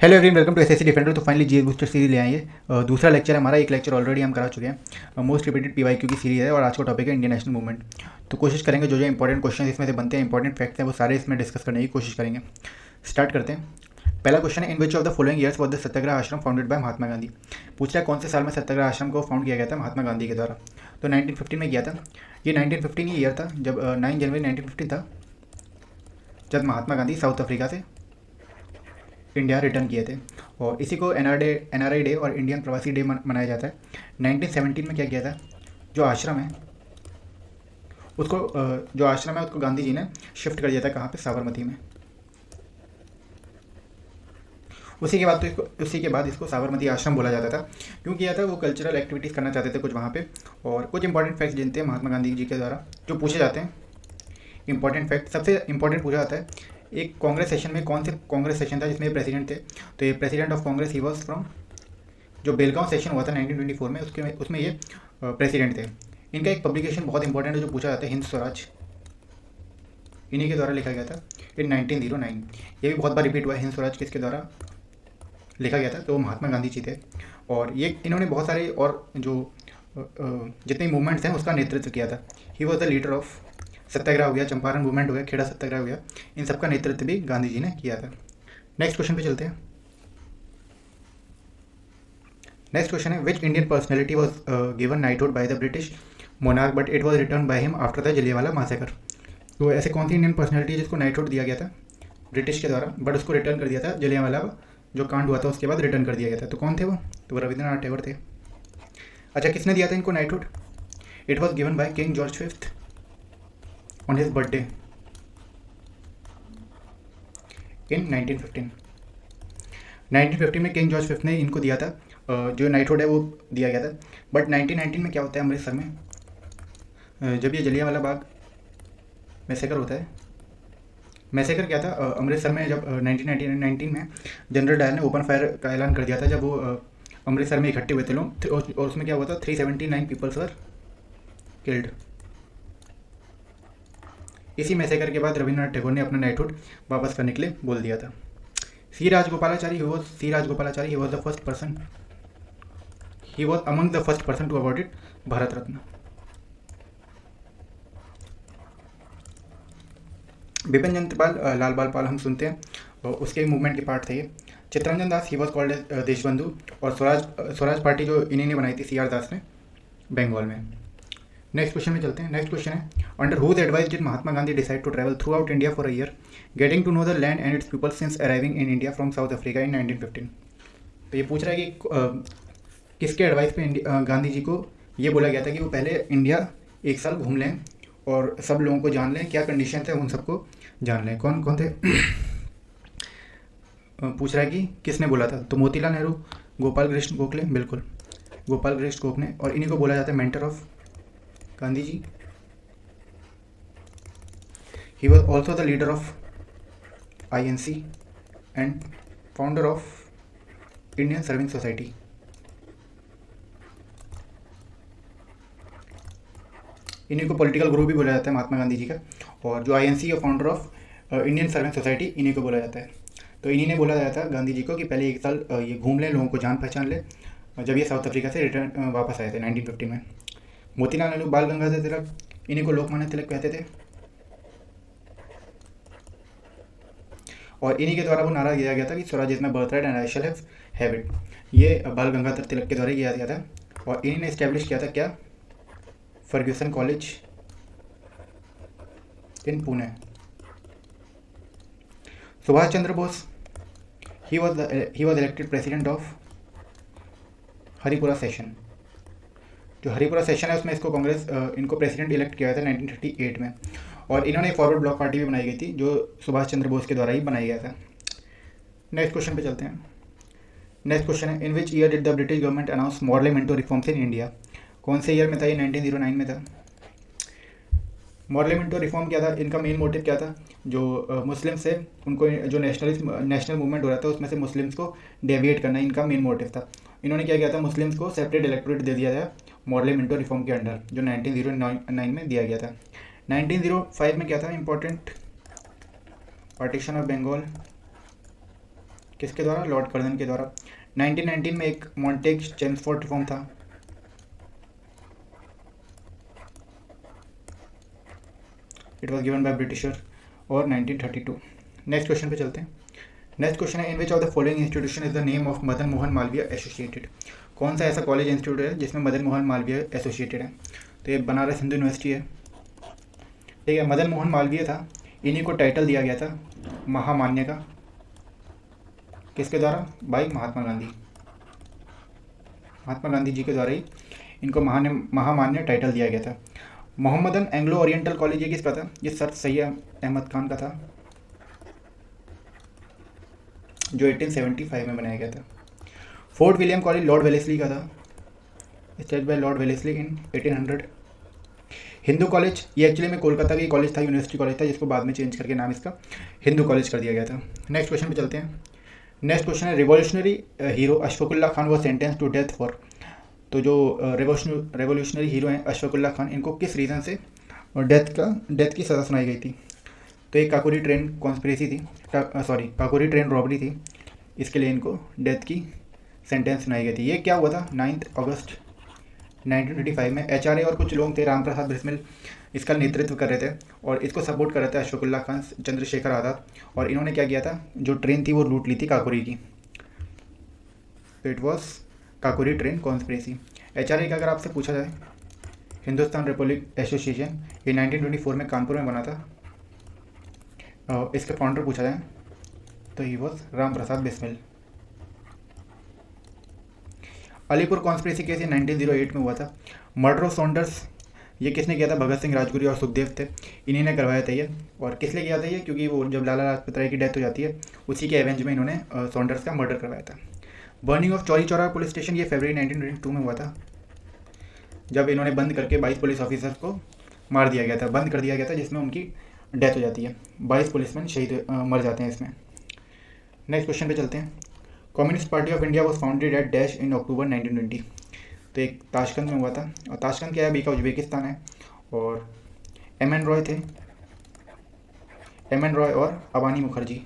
Hello everyone, welcome to SSC defender. तो finally GS booster series ले आए हैं। दूसरा लेक्चर है हमारा। एक लेक्चर ऑलरेडी हम करा चुके हैं। मोस्ट रिपीटेड पीवाईक्यू की सीरीज है और आज का टॉपिक है इंडियन नेशनल मूवमेंट। तो कोशिश करेंगे जो जो इंपॉर्टेंट क्वेश्चन इसमें से बनते हैं, इंपॉर्टेंट फैक्ट्स हैं, वो सारे इसमें डिस्कस करने की कोशिश करेंगे। स्टार्ट करते हैं। पहला क्वेश्चन है, in which of the following years was the Satyagraha Ashram founded bye Mahatma Gandhi. पूछ रहा है कौन से साल में सत्याग्रह आश्रम को फाउंड किया गया था महात्मा गांधी के द्वारा। तो 1915 में किया था। ये 1915 ही ईयर था जब 9 जनवरी 1915 था जब महात्मा गांधी साउथ अफ्रीका से इंडिया रिटर्न किए थे। और इसी को एनआरआई डे और इंडियन प्रवासी डे मनाया जाता है। 1917 में क्या किया था, जो आश्रम है उसको गांधी जी ने शिफ्ट कर दिया था। कहाँ पे? साबरमती में। उसी के बाद इसको साबरमती आश्रम बोला जाता था। क्यों किया था? वो कल्चरल एक्टिविटीज़ करना चाहते थे कुछ वहाँ पे। और कुछ इंपॉर्टेंट फैक्ट्स जानते हैं महात्मा गांधी जी के द्वारा जो पूछे जाते हैं। इंपॉर्टेंट फैक्ट, सबसे इंपॉर्टेंट पूछा जाता है, एक कांग्रेस सेशन में कौन से कांग्रेस सेशन था जिसमें ये प्रेसिडेंट थे। तो ये president of Congress he was from, जो बेलगांव सेशन हुआ था 1924 में, उसमें ये प्रेसिडेंट थे। इनका एक पब्लिकेशन बहुत इंपॉर्टेंट है जो पूछा जाता है, हिंद स्वराज, इन्हीं के द्वारा लिखा गया था इन 1909। ये भी बहुत बार रिपीट हुआ है, हिंद स्वराज किसके द्वारा लिखा गया था, तो महात्मा गांधी जी थे। और ये इन्होंने बहुत सारे और जो जितने मूवमेंट्स हैं उसका नेतृत्व किया था। He was the leader of, Satyagraha हो गया, चंपारण मूवमेंट हो गया, खेड़ा सत्याग्रह हो गया, इन सबका नेतृत्व भी गांधी जी ने किया था। नेक्स्ट क्वेश्चन पे चलते हैं। नेक्स्ट क्वेश्चन है, which Indian personality was given knighthood bye the British monarch but it was return by him after the Jallianwala massacre. तो ऐसे कौन सी इंडियन पर्सनैलिटी जिसको नाइटहुड दिया गया था ब्रिटिश के द्वारा, बट उसको रिटर्न कर दिया था जलियांवाला जो कांड हुआ था उसके बाद रिटर्न कर दिया गया था। तो कौन थे वो? तो रविंद्रनाथ टैगोर थे। अच्छा, किसने दिया था इनको knighthood? It was given by king George fifth on his birthday in 1915। 1915 में किंग जॉर्ज फिफ्थ ने इनको दिया था। जो नाइटहुड है वो दिया गया था। बट 1919 में क्या होता है अमृतसर में, जब ये जलियांवाला बाग मैसेकर होता है। मैसेकर क्या था अमृतसर में, जब 1919 में जनरल डायर ने ओपन फायर का ऐलान कर दिया था जब वो अमृतसर में इकट्ठे हुए थे लोग। और उसमें क्या हुआ था, 379 पीपल्स वर किल्ड। इसी मैसेकर के बाद रविंद्रनाथ टैगोर ने अपना नाइटहुड वापस करने के लिए बोल दिया था। C Rajagopalachari he was the first person, he was among the first person to award it Bharat Ratna. Bipin Chandra Pal, Lal Bal Pal हम सुनते हैं, और उसके मूवमेंट के पार्ट थे ये। Chittaranjan Das, he was called Deshbandhu. और स्वराज पार्टी जो इन्हीं ने बनाई थी, सी आर दास ने, बंगाल में। नेक्स्ट क्वेश्चन में चलते हैं। नेक्स्ट क्वेश्चन है, under whose advice did Mahatma Gandhi decide to travel throughout India for a year, getting to know the land and its people since arriving in India from South Africa in 1915। तो ये पूछ रहा है कि किसके advice पे गांधी जी को ये बोला गया था कि वो पहले इंडिया एक साल घूम लें और सब लोगों को जान लें, क्या कंडीशन थे उन सबको जान लें। कौन कौन थे? पूछ रहा है कि किसने बोला था। तो मोतीलाल नेहरू, गोपाल कृष्ण गोखले, बिल्कुल गोपाल कृष्ण गोखले, और इन्हीं को बोला जाता है mentor of Gandhi ji. He was also the leader of INC and founder of Indian serving society. इन्हीं को पॉलिटिकल गुरु भी बोला जाता है महात्मा गांधी जी का। और जो INC और founder of Indian servant society, इन्हीं को बोला जाता है। तो इन्हीं ने बोला जाता था गांधी जी को कि पहले एक साल ये घूम लें, लोगों को जान पहचान ले, जब ये साउथ अफ्रीका से रिटर्न वापस आए थे 1915 में। मोतीलाल नेहरू, बाल गंगाधर तिलक, इन्हीं को लोकमान्य तिलक कहते थे। और इन्हीं के द्वारा वो नारा दिया गया था कि Swaraj is my birth right and I shall have it. ये बाल गंगाधर तिलक के द्वारा किया गया था। और इन्हीं ने इस्टेब्लिश किया था क्या, Fergusson college in Pune. Subhash Chandra Bose, he was elected president of Haripura session. जो हरिपुरा सेशन है उसमें इसको कांग्रेस इनको प्रेसिडेंट इलेक्ट किया था 1938 में। और इन्होंने फॉरवर्ड ब्लॉक पार्टी भी बनाई गई थी जो सुभाष चंद्र बोस के द्वारा ही बनाया गया था। नेक्स्ट क्वेश्चन पे चलते हैं। नेक्स्ट क्वेश्चन है, in which year did the British government announce Morley Minto reforms in India. कौन से ईयर में था ये? 1909 में था। मॉडल मिंटो रिफॉर्म क्या था, इनका मेन मोटिव क्या था, जो मुस्लिम्स है उनको, जो नेशनल मूवमेंट हो रहा था उसमें से मुस्लिम्स को डेविएट करना इनका मेन मोटिव था। इन्होंने क्या किया था, मुस्लिम्स को सेपरेट इलेक्टोरेट दे दिया था मॉडल मिंटो रिफॉर्म के अंडर, जो 1909 में दिया गया था। 1905 में क्या था इंपॉर्टेंट, पार्टीशन ऑफ बंगाल किसके द्वारा? लॉर्ड कर्जन के द्वारा। 1919 में एक मॉन्टेग चेम्सफोर्ड रिफॉर्म था, it was given by britisher, और 1932। नेक्स्ट क्वेश्चन पे चलते हैं। नेक्स्ट क्वेश्चन है, in which of the following institution is the name of Madan Mohan Malviya associated? कौन सा ऐसा कॉलेज इंस्टीट्यूट है जिसमें मदन मोहन मालवीय एसोसिएटेड है? तो ये बनारस हिंदू यूनिवर्सिटी है। ठीक है, मदन मोहन मालवीय था, इन्हीं को टाइटल दिया गया था महामान्य का, किसके द्वारा? बाई महात्मा गांधी। महात्मा गांधी जी के द्वारा ही इनको महामान्य टाइटल दिया गया था। मोहम्मदन एंग्लो ओरिएंटल कॉलेज ये किसका था? ये सर सैयद अहमद खान का था, जो 1875 में बनाया गया था। Fort William college Lord Wellesley का था, स्टेब्लिश्ड बाय लॉर्ड वेलेस्ली इन 1800। हिंदू कॉलेज ये एक्चुअली में कोलकाता का कॉलेज था, यूनिवर्सिटी कॉलेज था, जिसको बाद में चेंज करके नाम इसका हिंदू कॉलेज कर दिया गया था। नेक्स्ट क्वेश्चन पे चलते हैं। नेक्स्ट क्वेश्चन है, revolutionary hero Ashfaqullah Khan was sentence to death for? तो जो रेवोल्यूशनरी हीरो हैं अशफाकुल्लाह खान, इनको किस रीज़न से डेथ की सज़ा सुनाई गई थी? तो एक काकोरी ट्रेन कॉन्स्पिरेसी थी, काकोरी ट्रेन रॉबरी थी, इसके लिए इनको डेथ की सेंटेंस सुनाई गई थी। ये क्या हुआ था? 9 अगस्त 1935 में। एचआरए और कुछ लोग थे, राम प्रसाद बिस्मिल इसका नेतृत्व कर रहे थे, और इसको सपोर्ट कर रहे थे अशफाकुल्लाह खान, चंद्रशेखर आज़ाद, और इन्होंने क्या किया था? जो ट्रेन थी वो लूट ली थी काकोरी की। तो it was Kakori train conspiracy. HRA का अगर आपसे पूछा जाए, हिंदुस्तान रिपब्लिक एसोसिएशन, ये 1924 में कानपुर में बना था। इसके फाउंडर पूछा जाए तो he was Ram Prasad Bismil. Alipur conspiracy case ये 1908 में हुआ था। मर्डर ऑफ सॉन्डर्स ये किसने किया था? भगत सिंह, राजगुरु और सुखदेव थे, इन्हीं ने करवाया था ये। और किस लिए किया था ये? क्योंकि वो जब लाला लाजपत राय की डेथ हो जाती है, उसी के एवेंज में इन्होंने सॉन्डर्स का मर्डर करवाया था। Burning of Chauri Chaura police station ये फरवरी 1922 में हुआ था, जब इन्होंने बंद करके 22 पुलिस ऑफिसर्स को मार दिया गया था, बंद कर दिया गया था, जिसमें उनकी डेथ हो जाती है। 22 पुलिसमैन शहीद मर जाते हैं इसमें। नेक्स्ट क्वेश्चन पे चलते हैं। Communist party of India was founded at dash in October 1920? तो एक ताशकंद में हुआ था, और ताशकंद क्या है? अभी का उज्बेकिस्तान है। और एम.एन. रॉय थे, एम.एन. रॉय और अबानी मुखर्जी,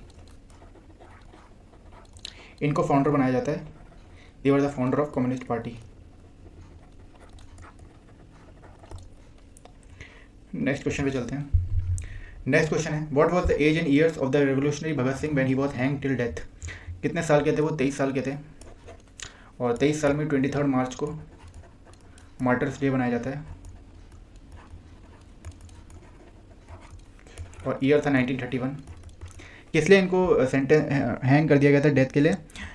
इनको फाउंडर बनाया जाता है। They were the founder of communist party. Next question पे चलते हैं। नेक्स्ट क्वेश्चन है, what was the age and years of the revolutionary Bhagat Singh when he was hang till death? कितने साल के थे वो? 23 साल के थे, और 23 साल में 23 मार्च को मार्टर्स डे बनाया जाता है, और ईयर था 1931। किस लिए इनको हैंग कर दिया गया था डेथ के लिए?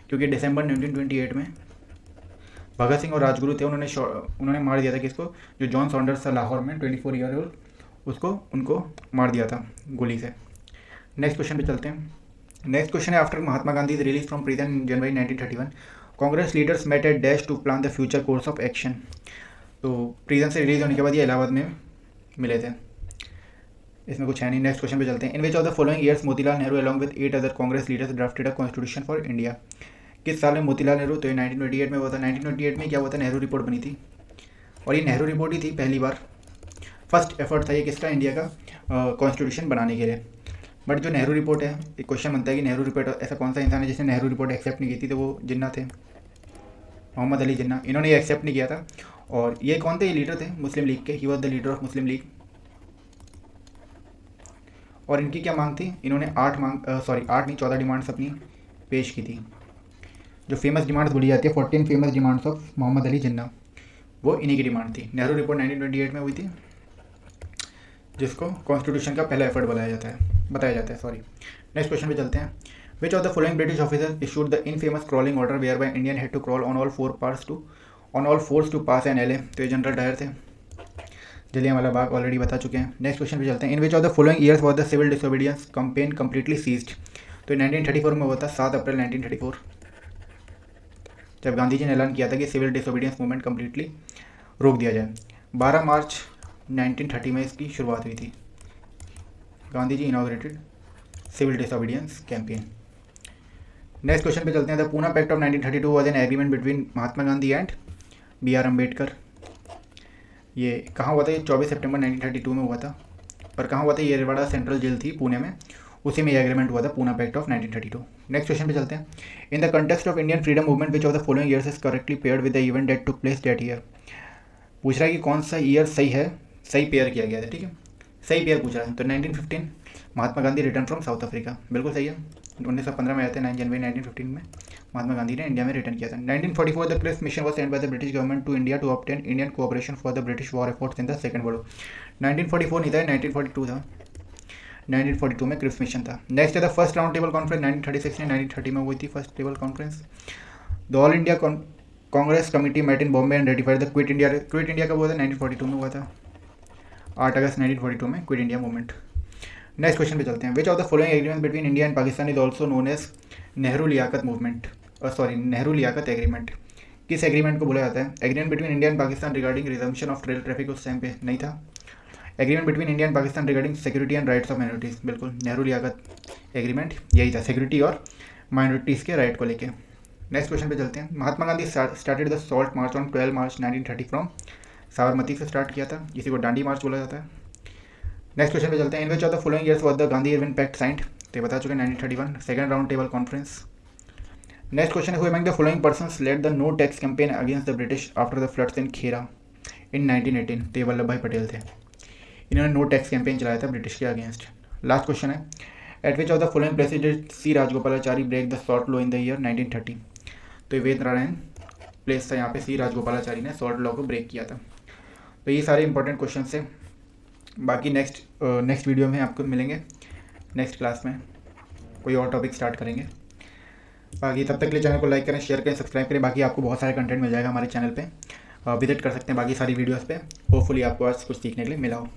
क्योंकि दिसंबर 1928 में भगत सिंह और राजगुरु थे, उन्होंने मार दिया था किसको? जो जॉन सॉन्डर्स था लाहौर में, 24 ईयर ओल्ड, उनको मार दिया था गोली से। नेक्स्ट क्वेश्चन पे चलते हैं। नेक्स्ट क्वेश्चन है, after Mahatma Gandhi is release from prison in January 1931, Congress leaders met at dash to plan the future course of action? तो प्रिजन से रिलीज होने के बाद ये इलाहाबाद में मिले थे, इसमें कुछ है नहीं। नेक्स्ट क्वेश्चन पे चलते हैं। In which of the following years Motilal Nehru along with 8 other Congress leaders drafted a constitution for India? किस साल में मोतीलाल नेहरू? तो ये 1928 में हुआ था। 1928 में क्या हुआ था? नेहरू रिपोर्ट बनी थी, और ये नेहरू रिपोर्ट ही थी पहली बार, फर्स्ट एफर्ट था ये किसका? इंडिया का कॉन्स्टिट्यूशन बनाने के लिए। बट जो नेहरू रिपोर्ट है, एक क्वेश्चन बनता है कि नेहरू रिपोर्ट, ऐसा कौन सा इंसान है जिसने नेहरू रिपोर्ट एक्सेप्ट नहीं की थी? तो वो जिन्ना थे, मोहम्मद अली जिन्ना, इन्होंने ये एक्सेप्ट नहीं किया था। और ये कौन थे? ये लीडर थे मुस्लिम लीग के, ही was the leader of Muslim league. और इनकी क्या मांग थी? इन्होंने 8 नहीं 14 डिमांड्स अपनी पेश की थी। जो फेमस डिमांड्स बोली जाती है, 14 famous demands of Mohammad Ali Jinnah, वो इन्हीं की डिमांड थी। नेहरू रिपोर्ट 1928 में हुई थी, जिसको कॉन्स्टिट्यूशन का पहला एफर्ट बताया जाता है। नेक्स्ट क्वेश्चन पे चलते हैं। Which of the following British officer issued the infamous crawling order whereby Indian had to crawl on all fours to pass an LA? तो ये जनरल डायर थे। जलियांवाला बाग ऑलरेडी बता चुके हैं। नेक्स्ट क्वेश्चन पे चलते हैं। In which of the following years was the civil disobedience campaign completely ceased? तो 1934 में हुआ था, 7 अप्रैल 1934, जब गांधी जी ने ऐलान किया था कि सिविल डिसोबीडियंस मूवमेंट कम्प्लीटली रोक दिया जाए। 12 मार्च 1930 में इसकी शुरुआत हुई थी। Gandhi ji inaugurated civil disobedience campaign. Next question पे चलते हैं। The Poona pact of 1932 was an agreement between Mahatma Gandhi and B.R. Ambedkar. ये कहाँ हुआ था? ये 24 सितंबर 1932 में हुआ था। और कहाँ हुआ था? ये रेवाड़ा सेंट्रल जेल थी पुणे में, उसी में ये एग्रीमेंट हुआ था, Poona pact of 1932। Next question पे चलते हैं। In the context of Indian freedom movement which of the following years is correctly paired with the event that took place that year. पूछ रहा है कि कौन सा ईयर सही है, सही पेयर किया गया था, ठीक है, सही पेयर पूछ रहा है। तो 1915 Mahatma Gandhi return from South Africa, बिल्कुल सही है। 1915 में आए थे, 9 जनवरी 1915 में महात्मा गांधी ने इंडिया में रिटर्न किया था। 1944 the Cripps mission was sent by the British government to India to obtain Indian cooperation for the British war efforts in the second world war. 1944 नहीं था, 1942 था। 1942 में क्रिप्स मिशन था। नेक्स्ट है the first round table conference 1936 में 1930 में हुई थी first table conference. The all India Congress committee met in Bombay and ratified the quit India कब हुआ था, 1942 में हुआ था, 8 अगस्त 1942 में quit India movement. Next question पे चलते हैं। Which of the following agreement between India and Pakistan is also known as Nehru Liaquat movement, Nehru Liaquat agreement. किस एग्रीमेंट को बोला जाता है? Agreement between India and Pakistan regarding resumption of rail traffic उस टाइम पे नहीं था। Agreement between India and Pakistan regarding security and rights of minorities, बिल्कुल नेहरू लियाकत एग्रीमेंट यही था, सिक्योरिटी और माइनॉरिटीज़ के राइट को लेके। नेक्स्ट क्वेश्चन पे चलते हैं। Mahatma Gandhi started the salt march on 12 March 1930 from Sabarmati से स्टार्ट किया था, इसी को दांडी मार्च बोला जाता है। नेक्स्ट क्वेश्चन पे चलते हैं। In which of the following years was the Gandhi Irwin pact signed, तो बता चुके 1931 second round table conference. Next question है, who among the following persons led the no tax campaign against the British after the floods in Kheda in 1918, तो वल्लभ भाई पटेल थे। इन्होंने no tax campaign चलाया था ब्रिटिश के अगेंस्ट। लास्ट क्वेश्चन है, at which of the following places did C Rajagopalachari break the salt law in the year 1930, तो वेद Narayan place था यहाँ पे, सी राजगोपालाचारी ने सॉल्ट लॉ को ब्रेक किया था। तो ये सारे इंपॉर्टेंट क्वेश्चन से बाकी नेक्स्ट वीडियो में आपको मिलेंगे, नेक्स्ट क्लास में कोई और टॉपिक स्टार्ट करेंगे। बाकी तब तक के लिए चैनल को लाइक करें, शेयर करें, सब्सक्राइब करें। बाकी आपको बहुत सारे कंटेंट मिल जाएगा हमारे चैनल पे, विजिट कर सकते हैं बाकी सारी वीडियोस पे। होपफुली आपको आज कुछ सीखने के लिए मिला हो।